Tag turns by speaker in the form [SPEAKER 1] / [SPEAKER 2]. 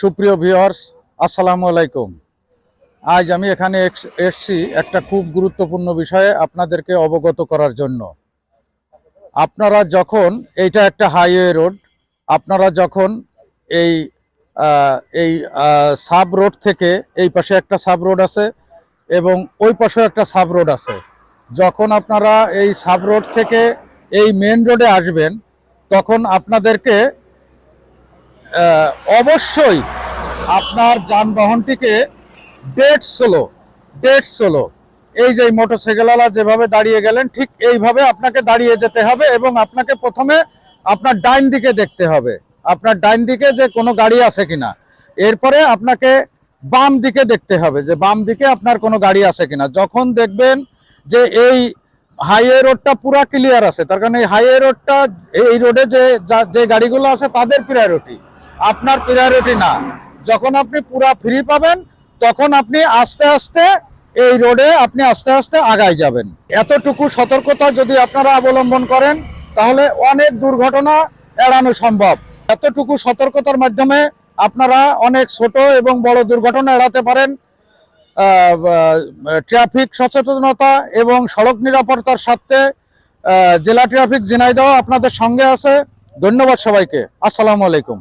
[SPEAKER 1] সুপ্রিয় ভিউয়ার্স, আসসালামু আলাইকুম। আজ আমি এখানে এসেছি একটা খুব গুরুত্বপূর্ণ বিষয়ে আপনাদেরকে অবগত করার জন্য। আপনারা যখন, এইটা একটা হাইওয়ে রোড, আপনারা যখন এই এই সাব রোড থেকে, এই পাশে একটা সাব রোড আছে এবং ওই পাশে একটা সাব রোড আছে, যখন আপনারা এই সাব রোড থেকে এই মেন রোডে আসবেন, তখন আপনাদেরকে অবশ্যই আপনার যানবাহনটিকে ডেড স্লো, এই যে মোটরসাইকেলওয়ালা যেভাবে দাঁড়িয়ে গেলেন ঠিক এইভাবে আপনাকে দাঁড়িয়ে যেতে হবে এবং আপনাকে প্রথমে আপনার ডাইন দিকে দেখতে হবে, আপনার ডাইন দিকে যে কোনো গাড়ি আছে কিনা। এরপরে আপনাকে বাম দিকে দেখতে হবে যে বাম দিকে আপনার কোনো গাড়ি আছে কিনা। যখন দেখবেন যে এই হাইওয়ে রোডটা পুরা ক্লিয়ার আছে, তার কারণে এই হাইওয়ে রোডটা, এই রোডে যে গাড়িগুলো আছে তাদের প্রায়োরিটি, আপনার প্রায়োরিটি না। যখন আপনি পুরা ফ্রি পাবেন তখন আপনি আস্তে আস্তে এই রোডে আপনি আস্তে আস্তে আগায় যাবেন। এতটুকু সতর্কতা যদি আপনারা অবলম্বন করেন তাহলে অনেক দুর্ঘটনা এড়ানো সম্ভব। এতটুকু সতর্কতার মাধ্যমে আপনারা অনেক ছোট এবং বড় দুর্ঘটনা এড়াতে পারেন। ট্রাফিক সচেতনতা এবং সড়ক নিরাপত্তার সাথে জেলা ট্রাফিক ঝিনাইদহ আপনাদের সঙ্গে আছে। ধন্যবাদ সবাইকে। আসসালামু আলাইকুম।